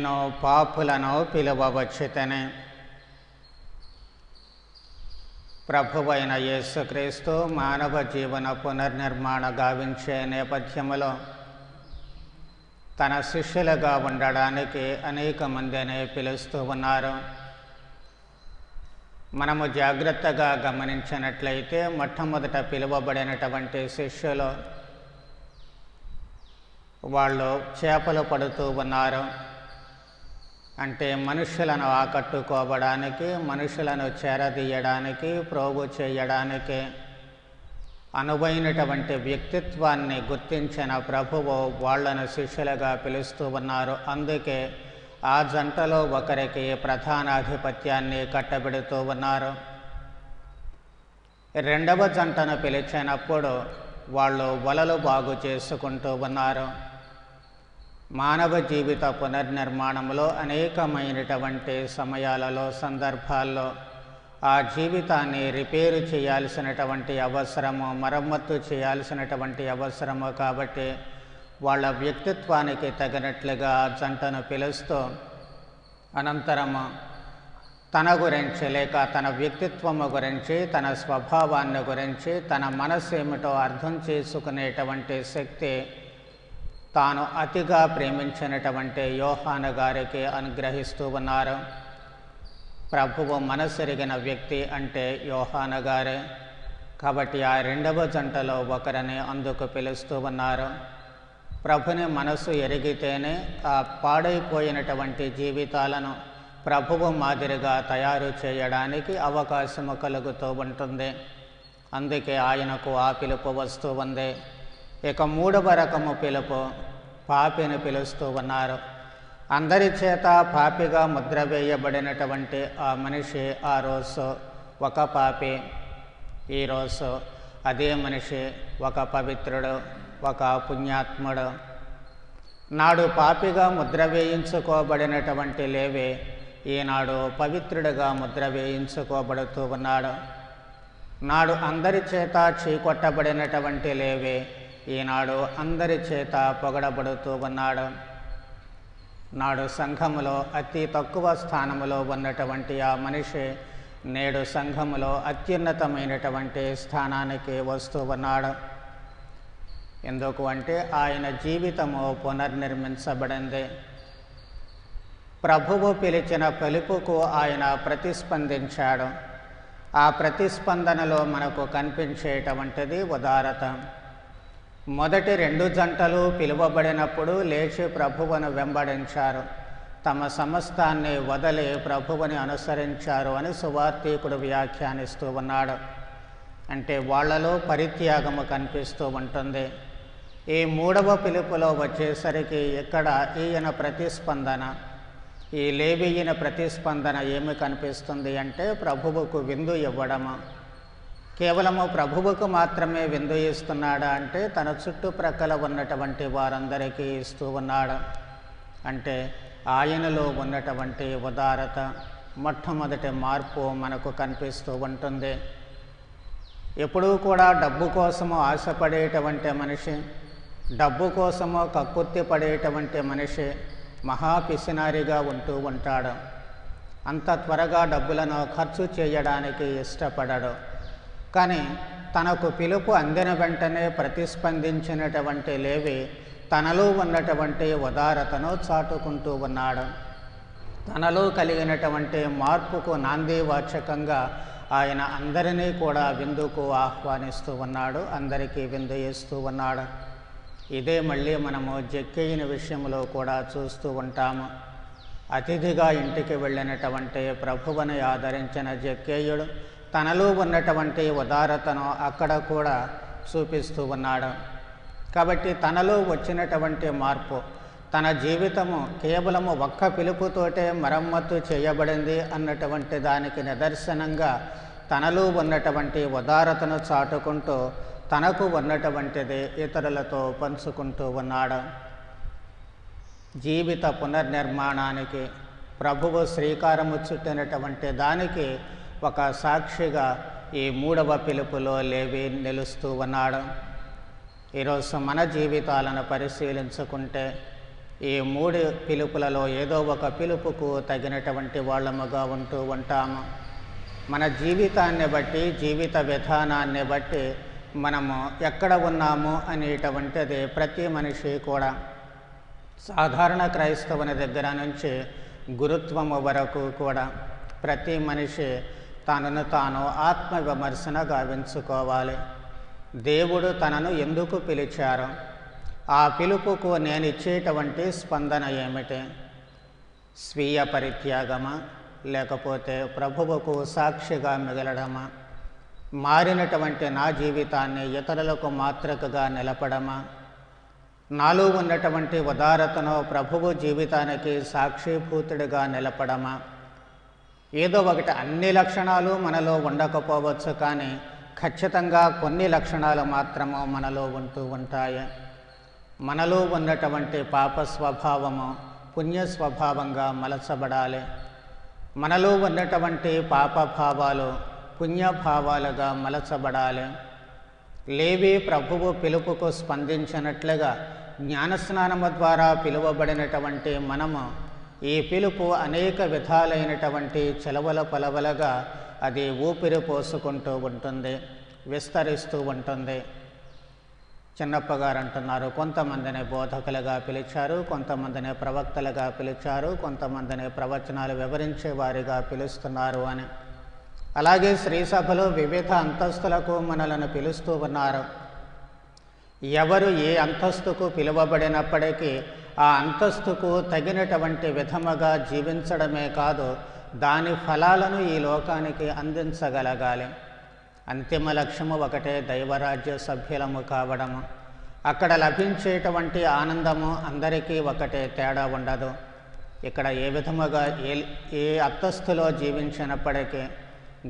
నేను పాపులను పిలువవచ్చుతని. ప్రభువైన యేసుక్రీస్తు మానవ జీవన పునర్నిర్మాణ గావించే నేపథ్యములో తన శిష్యులుగా ఉండడానికి అనేక మందిని పిలుస్తూ ఉన్నారు. మనము జాగ్రత్తగా గమనించినట్లయితే మొట్టమొదట పిలువబడినటువంటి శిష్యులు వాళ్ళు చేపలు పడుతూ ఉన్నారు. అంటే మనుషులను ఆకట్టుకోవడానికి, మనుషులను చేరదీయడానికి, ప్రోగు చేయడానికి అనువైనటువంటి వ్యక్తిత్వాన్ని గుర్తించిన ప్రభువు వాళ్లను శిష్యులుగా పిలుస్తూ ఉన్నారు. అందుకే ఆ జంటలో ఒకరికి ప్రధానాధిపత్యాన్ని కట్టబెడుతూ ఉన్నారు. రెండవ జంటను పిలిచినప్పుడు వాళ్ళు వలలు బాగు చేసుకుంటూ ఉన్నారు. మానవ జీవిత పునర్నిర్మాణంలో అనేకమైనటువంటి సమయాలలో, సందర్భాల్లో ఆ జీవితాన్ని రిపేరు చేయాల్సినటువంటి అవసరము, మరమ్మత్తు చేయాల్సినటువంటి అవసరము. కాబట్టి వాళ్ళ వ్యక్తిత్వానికి తగినట్లుగా జంటను పిలుస్తూ అనంతరము తన గురించి లేక తన వ్యక్తిత్వము గురించి, తన స్వభావాన్ని గురించి, తన మనసు ఏమిటో అర్థం చేసుకునేటువంటి శక్తి తాను అతిగా ప్రేమించినటువంటి యోహాను గారికి అనుగ్రహిస్తూ ఉన్నారు. ప్రభువు మనసెరిగిన వ్యక్తి అంటే యోహాను గారే. కాబట్టి ఆ రెండవ జంటలో ఒకరిని అందుకు పిలుస్తూ ఉన్నారు. ప్రభుని మనసు ఎరిగితేనే ఆ పాడైపోయినటువంటి జీవితాలను ప్రభువు మాదిరిగా తయారు చేయడానికి అవకాశము కలుగుతూ ఉంటుంది. అందుకే ఆయనకు ఆ పిలుపు వస్తూ ఉంది. ఇక మూడవ రకము పిలుపు పాపిని పిలుస్తూ ఉన్నారు. అందరి చేత పాపిగా ముద్ర వేయబడినటువంటి ఆ మనిషి ఆ రోజు ఒక పాపి, ఈరోజు అదే మనిషి ఒక పవిత్రుడు, ఒక పుణ్యాత్ముడు. నాడు పాపిగా ముద్ర వేయించుకోబడినటువంటి లేవి ఈనాడు పవిత్రుడిగా ముద్ర వేయించుకోబడుతూ ఉన్నాడు. నాడు అందరి చేత చీకొట్టబడినటువంటి లేవి ఈనాడు అందరి చేత పొగడబడుతూ ఉన్నాడు. నాడు సంఘములో అతి తక్కువ స్థానములో ఉన్నటువంటి ఆ మనిషి నేడు సంఘములో అత్యున్నతమైనటువంటి స్థానానికి వస్తూ ఉన్నాడు. ఎందుకు అంటే ఆయన జీవితము పునర్నిర్మించబడింది. ప్రభువు పిలిచిన పిలుపుకు ఆయన ప్రతిస్పందించాడు. ఆ ప్రతిస్పందనలో మనకు కనిపించేటువంటిది ఉదారత. మొదటి రెండు జంటలు పిలువబడినప్పుడు లేచి ప్రభువును వెంబడించారు. తమ సమస్తాన్ని వదిలి ప్రభువుని అనుసరించారు అని సువార్తీకుడు వ్యాఖ్యానిస్తూ ఉన్నాడు. అంటే వాళ్లలో పరిత్యాగము కనిపిస్తూ ఉంటుంది. ఈ మూడవ పిలుపులో వచ్చేసరికి ఇక్కడ ఈయన ప్రతిస్పందన, ఈ లేవీయుని ప్రతిస్పందన ఏమి కనిపిస్తుంది అంటే ప్రభువుకు విందు ఇవ్వడము. కేవలము ప్రభువుకు మాత్రమే విందు ఇస్తున్నాడా అంటే తన చుట్టుప్రక్కల ఉన్నటువంటి వారందరికీ ఇస్తూ ఉన్నాడు. అంటే ఆయనలో ఉన్నటువంటి ఉదారత, మొట్టమొదటి మార్పు మనకు కనిపిస్తూ ఉంటుంది. ఎప్పుడూ కూడా డబ్బు కోసము ఆశపడేటువంటి మనిషి, డబ్బు కోసము కక్కుర్తి పడేటువంటి మనిషి మహాపిసినారిగా ఉంటూ ఉంటాడు. అంత త్వరగా డబ్బులను ఖర్చు చేయడానికి ఇష్టపడడు. కానీ తనకు పిలుపు అందిన వెంటనే ప్రతిస్పందించినటువంటి లేవి తనలో ఉన్నటువంటి ఉదారతను చాటుకుంటూ ఉన్నాడు. తనలో కలిగినటువంటి మార్పుకు నాందీవాచకంగా ఆయన అందరినీ కూడా విందుకు ఆహ్వానిస్తూ ఉన్నాడు, అందరికీ విందు ఇస్తూ ఉన్నాడు. ఇదే మళ్ళీ మనము జక్కయ్యని విషయంలో కూడా చూస్తూ ఉంటాము. అతిథిగా ఇంటికి వెళ్ళినటువంటి ప్రభువుని ఆదరించిన జక్కయ్యుడు తనలో ఉన్నటువంటి ఉదారతను అక్కడ కూడా చూపిస్తూ ఉన్నాడు. కాబట్టి తనలో వచ్చినటువంటి మార్పు, తన జీవితము కేవలము ఒక్క పిలుపుతోటే మరమ్మత్తు చేయబడింది అన్నటువంటి దానికి నిదర్శనంగా తనలో ఉన్నటువంటి ఉదారతను చాటుకుంటూ తనకు ఉన్నటువంటిది ఇతరులతో పంచుకుంటూ ఉన్నాడు. జీవిత పునర్నిర్మాణానికి ప్రభువు శ్రీకారము చుట్టినటువంటి దానికి ఒక సాక్షిగా ఈ మూడవ పిలుపులో లేవి నిలుస్తూ ఉన్నాడు. ఈరోజు మన జీవితాలను పరిశీలించుకుంటే ఈ మూడు పిలుపులలో ఏదో ఒక పిలుపుకు తగినటువంటి వాళ్ళముగా ఉంటూ ఉంటాము. మన జీవితాన్ని బట్టి, జీవిత విధానాన్ని బట్టి మనము ఎక్కడ ఉన్నాము అనేటువంటిది ప్రతి మనిషి కూడా సాధారణ క్రైస్తవుని దగ్గర నుంచి గురుత్వము వరకు కూడా ప్రతి మనిషి తనను తాను ఆత్మవిమర్శన గావించుకోవాలి. దేవుడు తనను ఎందుకు పిలిచారు? ఆ పిలుపుకు నేను ఇచ్చేటువంటి స్పందన ఏమిటి? స్వీయ పరిత్యాగమా, లేకపోతే ప్రభువుకు సాక్షిగా మిగలడమా? మారినటువంటి నా జీవితాన్ని ఇతరులకు మాతృకగా నిలపడమా? నాలో ఉన్నటువంటి ఉదారతను ప్రభువు జీవితానికి సాక్షిభూతుడిగా నిలపడమా? ఏదో ఒకటి, అన్ని లక్షణాలు మనలో ఉండకపోవచ్చు, కానీ ఖచ్చితంగా కొన్ని లక్షణాలు మాత్రము మనలో ఉంటూ ఉంటాయి. మనలో ఉన్నటువంటి పాప స్వభావము పుణ్య స్వభావంగా మలచబడాలి. మనలో ఉన్నటువంటి పాప భావాలు పుణ్యభావాలుగా మలచబడాలి. లేవి ప్రభువు పిలుపుకు స్పందించినట్లుగా జ్ఞానస్నానము ద్వారా పిలువబడినటువంటి మనము ఈ పిలుపు అనేక విధాలైనటువంటి చెలవల పలవలుగా అది ఊపిరి పోసుకుంటూ ఉంటుంది, విస్తరిస్తూ ఉంటుంది. చిన్నప్ప గారు అంటున్నారు, కొంతమందిని బోధకులుగా పిలిచారు, కొంతమందిని ప్రవక్తలుగా పిలిచారు, కొంతమందిని ప్రవచనాలు వివరించే వారిగా పిలుస్తున్నారు అని. అలాగే శ్రీసభలో వివిధ అంతస్తులకు మనలను పిలుస్తూ ఉన్నారు. ఎవరు ఏ అంతస్తుకు పిలువబడినప్పటికీ ఆ అంతస్తుకు తగినటువంటి విధముగా జీవించడమే కాదు, దాని ఫలాలను ఈ లోకానికి అందించగలగాలి. అంతిమ లక్ష్యము ఒకటే, దైవరాజ్య సభ్యులము కావడము. అక్కడ లభించేటువంటి ఆనందము అందరికీ ఒకటే, తేడా ఉండదు. ఇక్కడ ఏ విధముగా ఏ అంతస్తులో జీవించినప్పటికీ,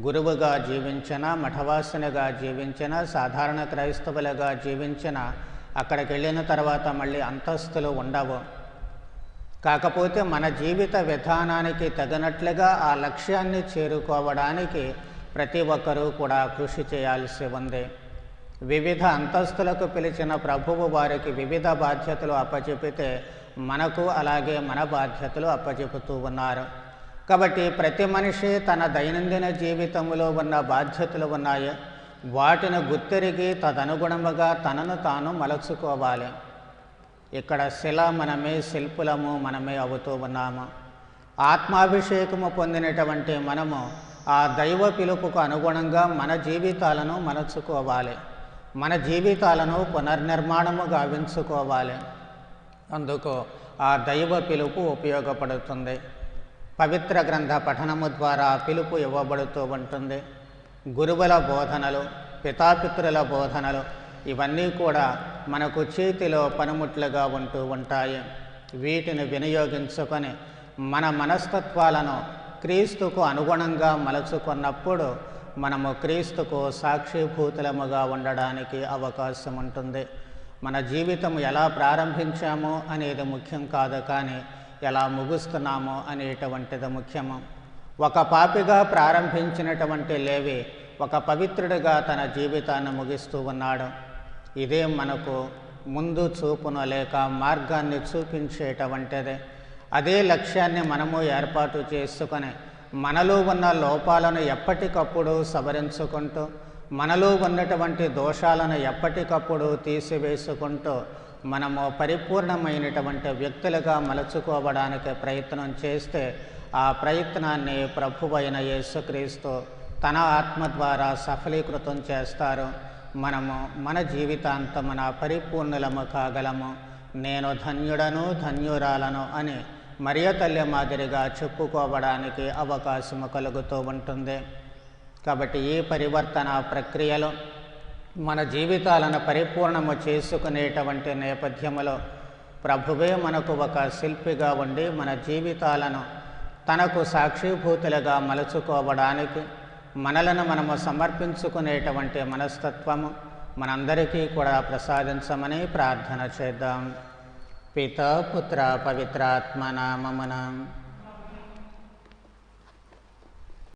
గురువుగా జీవించిన, మఠవాసినిగా జీవించిన, సాధారణ క్రైస్తవులుగా జీవించిన, అక్కడికి వెళ్ళిన తర్వాత మళ్ళీ అంతస్తులు ఉండవు. కాకపోతే మన జీవిత విధానానికి తగినట్లుగా ఆ లక్ష్యాన్ని చేరుకోవడానికి ప్రతి ఒక్కరూ కూడా కృషి చేయాల్సి ఉంది. వివిధ అంతస్తులకు పిలిచిన ప్రభువు వారికి వివిధ బాధ్యతలు అప్పచెపితే మనకు అలాగే మన బాధ్యతలు అప్పచెపుతూ ఉన్నారు. కాబట్టి ప్రతి మనిషి తన దైనందిన జీవితంలో ఉన్న బాధ్యతలు ఉన్నాయి, వాటిని గుర్తెరిగి తదనుగుణముగా తనను తాను మలచుకోవాలి. ఇక్కడ శిల మనమే, శిల్పులము మనమే అవుతూ ఉన్నాము. ఆత్మాభిషేకము పొందినటువంటి మనము ఆ దైవ పిలుపుకు అనుగుణంగా మన జీవితాలను మలచుకోవాలి, మన జీవితాలను పునర్నిర్మాణము గావించుకోవాలి. అందుకు ఆ దైవ పిలుపు ఉపయోగపడుతుంది. పవిత్ర గ్రంథ పఠనము ద్వారా పిలుపు ఇవ్వబడుతూ ఉంటుంది. గురువుల బోధనలు, పితాపితృల బోధనలు ఇవన్నీ కూడా మనకు చేతిలో పనిముట్లుగా ఉంటూ ఉంటాయి. వీటిని వినియోగించుకొని మన మనస్తత్వాలను క్రీస్తుకు అనుగుణంగా మలచుకున్నప్పుడు మనము క్రీస్తుకు సాక్షిభూతులముగా ఉండడానికి అవకాశం ఉంటుంది. మన జీవితం ఎలా ప్రారంభించామో అనేది ముఖ్యం కాదు, కానీ ఎలా ముగుస్తున్నామో అనేటువంటిది ముఖ్యము. ఒక పాపిగా ప్రారంభించినటువంటి లేవి ఒక పవిత్రుడిగా తన జీవితాన్ని ముగిస్తూ ఉన్నాడు. ఇదే మనకు ముందు చూపును లేక మార్గాన్ని చూపించేటువంటిది. అదే లక్ష్యాన్ని మనము ఏర్పాటు చేసుకొని మనలో ఉన్న లోపాలను ఎప్పటికప్పుడు సవరించుకుంటూ, మనలో ఉన్నటువంటి దోషాలను ఎప్పటికప్పుడు తీసివేసుకుంటూ మనము పరిపూర్ణమైనటువంటి వ్యక్తులుగా మలుచుకోవడానికి ప్రయత్నం చేస్తే ఆ ప్రయత్నాన్ని ప్రభువైన యేసుక్రీస్తు తన ఆత్మ ద్వారా సఫలీకృతం చేస్తారు. మనము మన జీవితాంతమున పరిపూర్ణులము కాగలము. నేను ధన్యుడను, ధన్యురాలను అని మరియ తల్లి మాదిరిగా చెప్పుకోవడానికి అవకాశము కలుగుతూ ఉంటుంది. కాబట్టి ఈ పరివర్తన ప్రక్రియలో మన జీవితాలను పరిపూర్ణము చేసుకునేటువంటి నేపథ్యములో ప్రభువే మనకు ఒక శిల్పిగా ఉండి మన జీవితాలను తనకు సాక్షిభూతులుగా మలుచుకోవడానికి మనలను మనము సమర్పించుకునేటువంటి మనస్తత్వము మనందరికీ కూడా ప్రసాదించమని ప్రార్థన చేద్దాం. పితా పుత్ర పవిత్రాత్మ నామమున.